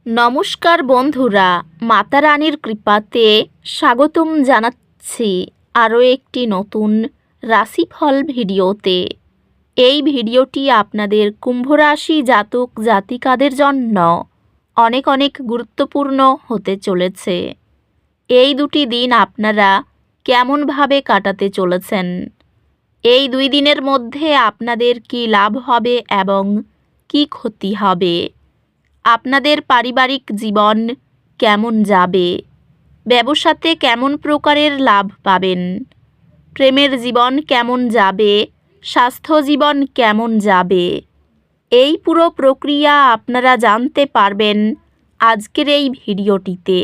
নমস্কার বন্ধুরা, মাতা রানীর কৃপাতে স্বাগতম জানাচ্ছি আরও একটি নতুন রাশিফল ভিডিওতে। এই ভিডিওটি আপনাদের কুম্ভ রাশি জাতক জাতিকাদের জন্য অনেক অনেক গুরুত্বপূর্ণ হতে চলেছে। এই দুটি দিন আপনারা কেমনভাবে কাটাতে চলেছেন, এই 2 দিনের মধ্যে আপনাদের কি লাভ হবে এবং কি ক্ষতি হবে, আপনাদের পারিবারিক জীবন কেমন যাবে, ব্যবসাতে কেমন প্রকারের লাভ পাবেন, প্রেমের জীবন কেমন যাবে, স্বাস্থ্য জীবন কেমন যাবে, এই পুরো প্রক্রিয়া আপনারা জানতে পারবেন আজকের এই ভিডিওটিতে।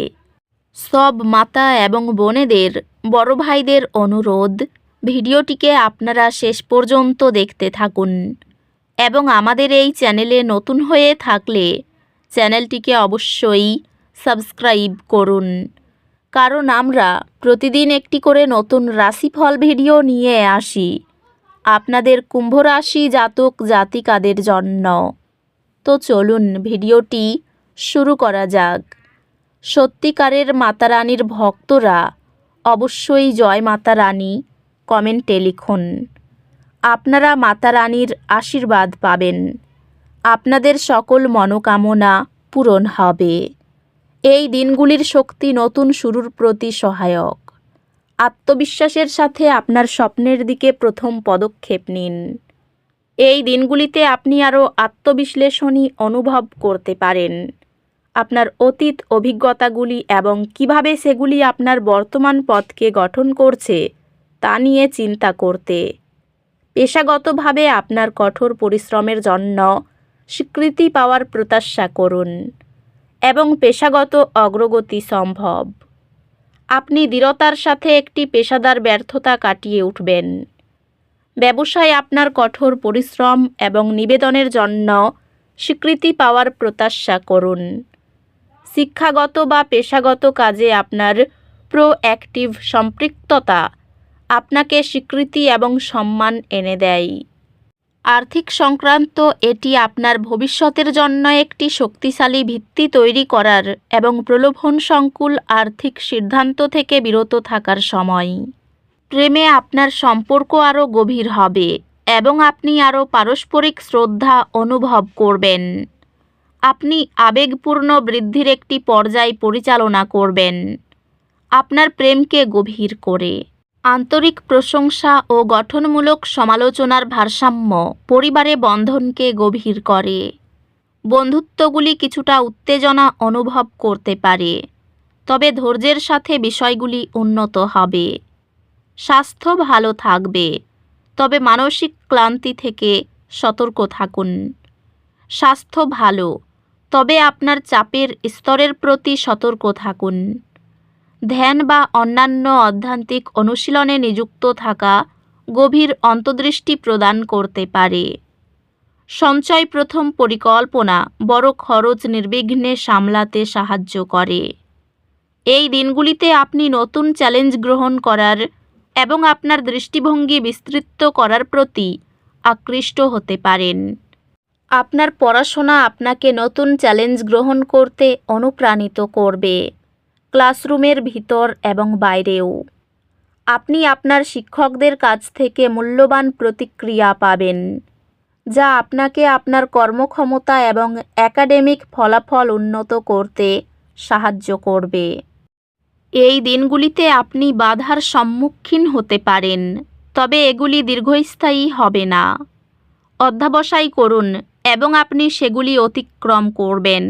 সব মাতা এবং বোনেদের, বড় ভাইদের অনুরোধ, ভিডিওটিকে আপনারা শেষ পর্যন্ত দেখতে থাকুন এবং আমাদের এই চ্যানেলে নতুন হয়ে থাকলে চ্যানেলটিকে অবশ্যই সাবস্ক্রাইব করুন, কারণ আমরা প্রতিদিন একটি করে নতুন রাশিফল ভিডিও নিয়ে আসি আপনাদের কুম্ভ রাশি জাতক জাতিকাদের জন্য। তো চলুন ভিডিওটি শুরু করা যাক। সত্যিকারের মাতা রানীর ভক্তরা অবশ্যই জয় মাতা রানী কমেন্টে লিখুন। আপনারা মাতা রানীর আশীর্বাদ পাবেন, আপনাদের সকল মনোকামনা পূরণ হবে। এই দিনগুলির শক্তি নতুন শুরুর প্রতি সহায়ক। আত্মবিশ্বাসের সাথে আপনার স্বপ্নের দিকে প্রথম পদক্ষেপ নিন। এই দিনগুলিতে আপনি আরও আত্মবিশ্লেষণী অনুভব করতে পারেন। আপনার অতীত অভিজ্ঞতাগুলি এবং কিভাবে সেগুলি আপনার বর্তমান পথকে গঠন করছে তা নিয়ে চিন্তা করতে। পেশাগতভাবে আপনার কঠোর পরিশ্রমের জন্য স্বীকৃতি পাওয়ার প্রত্যাশা করুন এবং পেশাগত অগ্রগতি সম্ভব। আপনি দৃঢ়তার সাথে একটি পেশাদার ব্যর্থতা কাটিয়ে উঠবেন। ব্যবসায় আপনার কঠোর পরিশ্রম এবং নিবেদনের জন্য স্বীকৃতি পাওয়ার প্রত্যাশা করুন। শিক্ষাগত বা পেশাগত কাজে আপনার প্রোঅ্যাক্টিভ সম্পৃক্ততা আপনাকে স্বীকৃতি এবং সম্মান এনে দেয়। আর্থিক সংক্রান্ত এটি আপনার ভবিষ্যতের জন্য একটি শক্তিশালী ভিত্তি তৈরি করার এবং প্রলোভন সংকুল আর্থিক সিদ্ধান্ত থেকে বিরত থাকার সময়। প্রেমে আপনার সম্পর্ক আরও গভীর হবে এবং আপনি আরও পারস্পরিক শ্রদ্ধা অনুভব করবেন। আপনি আবেগপূর্ণ বৃদ্ধির একটি পর্যায় পরিচালনা করবেন, আপনার প্রেমকে গভীর করে। আন্তরিক প্রশংসা ও গঠনমূলক সমালোচনার ভারসাম্য পরিবারে বন্ধনকে গভীর করে। বন্ধুত্বগুলি কিছুটা উত্তেজনা অনুভব করতে পারে, তবে ধৈর্যের সাথে বিষয়গুলি উন্নত হবে। স্বাস্থ্য ভালো থাকবে, তবে মানসিক ক্লান্তি থেকে সতর্ক থাকুন। স্বাস্থ্য ভালো, তবে আপনার চাপের স্তরের প্রতি সতর্ক থাকুন। ধ্যান বা অন্যান্য আধ্যাত্মিক অনুশীলনে নিযুক্ত থাকা গভীর অন্তর্দৃষ্টি প্রদান করতে পারে। সঞ্চয় প্রথম পরিকল্পনা বড় খরচ নির্বিঘ্নে সামলাতে সাহায্য করে। এই দিনগুলিতে আপনি নতুন চ্যালেঞ্জ গ্রহণ করার এবং আপনার দৃষ্টিভঙ্গি বিস্তৃত করার প্রতি আকৃষ্ট হতে পারেন। আপনার পড়াশোনা আপনাকে নতুন চ্যালেঞ্জ গ্রহণ করতে অনুপ্রাণিত করবে, ক্লাসরুমের ভিতর এবং বাইরেও। আপনি আপনার শিক্ষকদের কাছ থেকে মূল্যবান প্রতিক্রিয়া পাবেন, যা আপনাকে আপনার কর্মক্ষমতা এবং একাডেমিক ফলাফল উন্নত করতে সাহায্য করবে। এই দিনগুলিতে আপনি বাধার সম্মুখীন হতে পারেন, তবে এগুলি দীর্ঘস্থায়ী হবে না। অধ্যবসায় করুন এবং আপনি সেগুলি অতিক্রম করবেন।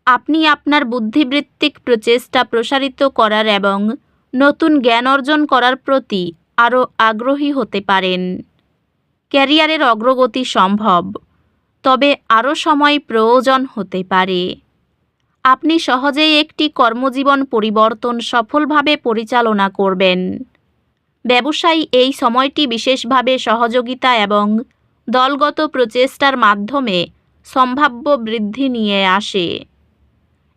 আপনি আপনার বুদ্ধিবৃত্তিক প্রচেষ্টা প্রসারিত করার এবং নতুন জ্ঞান অর্জন করার প্রতি আরও আগ্রহী হতে পারেন। ক্যারিয়ারের অগ্রগতি সম্ভব, তবে আরও সময় প্রয়োজন হতে পারে। আপনি সহজেই একটি কর্মজীবন পরিবর্তন সফলভাবে পরিচালনা করবেন। ব্যবসায় এই সময়টি বিশেষভাবে সহযোগিতা এবং দলগত প্রচেষ্টার মাধ্যমে সম্ভাব্য বৃদ্ধি নিয়ে আসে।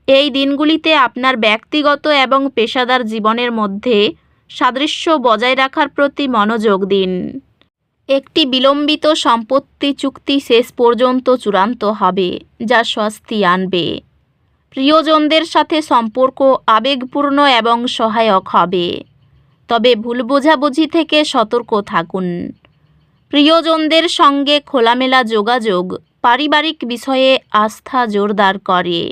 এই দিনগুলিতে আপনার ব্যক্তিগত এবং পেশাদার জীবনের মধ্যে সাদৃশ্য বজায় রাখার প্রতি মনোযোগ দিন। একটি বিলম্বিত সম্পত্তি চুক্তি শেষ পর্যন্ত চূড়ান্ত হবে, যা স্বস্তি আনবে। প্রিয়জনদের সাথে সম্পর্ক আবেগপূর্ণ এবং সহায়ক হবে, তবে ভুল বোঝাবুঝি থেকে সতর্ক থাকুন। প্রিয়জনদের সঙ্গে খোলামেলা যোগাযোগ পারিবারিক বিষয়ে আস্থা জোরদার করে।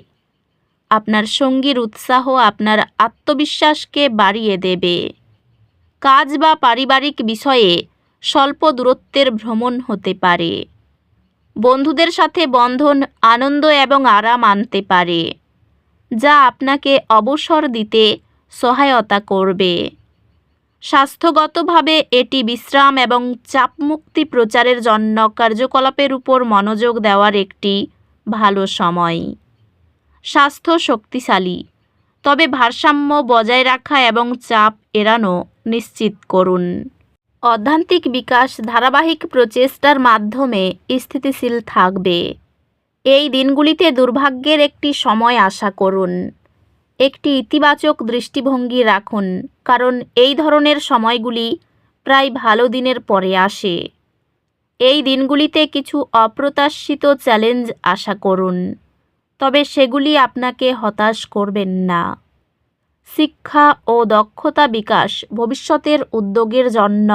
আপনার সঙ্গীর উৎসাহ আপনার আত্মবিশ্বাসকে বাড়িয়ে দেবে। কাজ বা পারিবারিক বিষয়ে স্বল্প দূরত্বের ভ্রমণ হতে পারে। বন্ধুদের সাথে বন্ধন আনন্দ এবং আরাম আনতে পারে, যা আপনাকে অবসর দিতে সহায়তা করবে। স্বাস্থ্যগতভাবে এটি বিশ্রাম এবং চাপমুক্তি প্রচারের জন্য কার্যকলাপের উপর মনোযোগ দেওয়ার একটি ভালো সময়। স্বাস্থ্য শক্তিশালী, তবে ভারসাম্য বজায় রাখা এবং চাপ এড়ানো নিশ্চিত করুন। অধ্যাত্মিক বিকাশ ধারাবাহিক প্রচেষ্টার মাধ্যমে স্থিতিশীল থাকবে। এই দিনগুলিতে দুর্ভাগ্যের একটি সময় আশা করুন। একটি ইতিবাচক দৃষ্টিভঙ্গি রাখুন, কারণ এই ধরনের সময়গুলি প্রায় ভালো দিনের পরে আসে। এই দিনগুলিতে কিছু অপ্রত্যাশিত চ্যালেঞ্জ আশা করুন, তবে সেগুলি আপনাকে হতাশ করবেন না। শিক্ষা ও দক্ষতা বিকাশ ভবিষ্যতের উদ্যোগের জন্য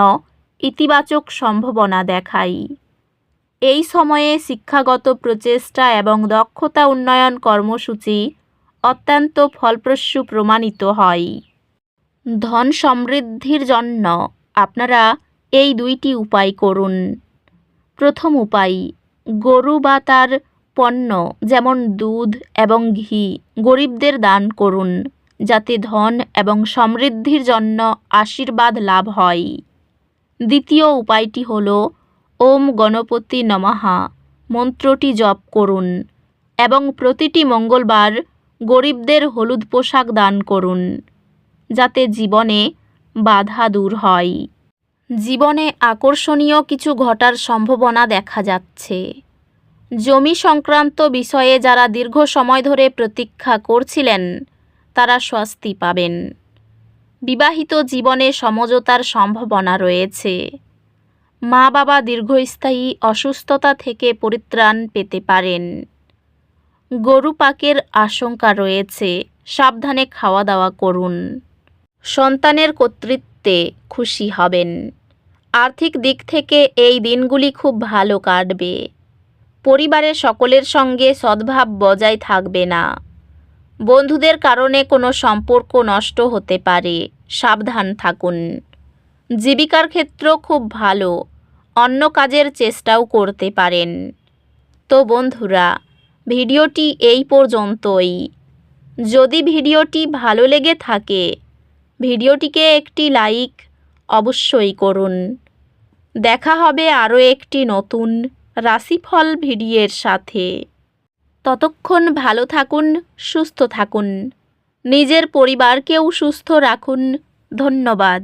ইতিবাচক সম্ভাবনা দেখায়। এই সময়ে শিক্ষাগত প্রচেষ্টা এবং দক্ষতা উন্নয়ন কর্মসূচি অত্যন্ত ফলপ্রসূ প্রমাণিত হয়। ধন সমৃদ্ধির জন্য আপনারা এই দুইটি উপায় করুন। প্রথম উপায়, গরু বা তার পণ্য যেমন দুধ এবং ঘি গরিবদের দান করুন, যাতে ধন এবং সমৃদ্ধির জন্য আশীর্বাদ লাভ হয়। দ্বিতীয় উপায়টি হল ওম গণপতি নমঃ মন্ত্রটি জপ করুন এবং প্রতিটি মঙ্গলবার গরিবদের হলুদ পোশাক দান করুন, যাতে জীবনে বাধা দূর হয়। জীবনে আকর্ষণীয় কিছু ঘটার সম্ভাবনা দেখা যাচ্ছে। জমি সংক্রান্ত বিষয়ে যারা দীর্ঘ সময় ধরে প্রতীক্ষা করছিলেন, তারা স্বস্তি পাবেন। বিবাহিত জীবনে সমঝোতার সম্ভাবনা রয়েছে। মা বাবা দীর্ঘস্থায়ী অসুস্থতা থেকে পরিত্রাণ পেতে পারেন। গরু পাকের আশঙ্কা রয়েছে, সাবধানে খাওয়া দাওয়া করুন। সন্তানের কর্তৃত্বে খুশি হবেন। আর্থিক দিক থেকে এই দিনগুলি খুব ভালো কাটবে। পরিবারের সকলের সঙ্গে সদ্ভাব বজায় থাকবে না। বন্ধুদের কারণে কোনো সম্পর্ক নষ্ট হতে পারে, সাবধান থাকুন। জীবিকার ক্ষেত্র খুব ভালো, অন্য কাজের চেষ্টাও করতে পারেন। তো বন্ধুরা, ভিডিওটি এই পর্যন্তই। যদি ভিডিওটি ভালো লেগে থাকে, ভিডিওটিকে একটি লাইক অবশ্যই করুন। দেখা হবে আরও একটি নতুন রাশিফল ভিডিওর সাথে। ততক্ষণ ভালো থাকুন, সুস্থ থাকুন, নিজের পরিবারকেও সুস্থ রাখুন। ধন্যবাদ।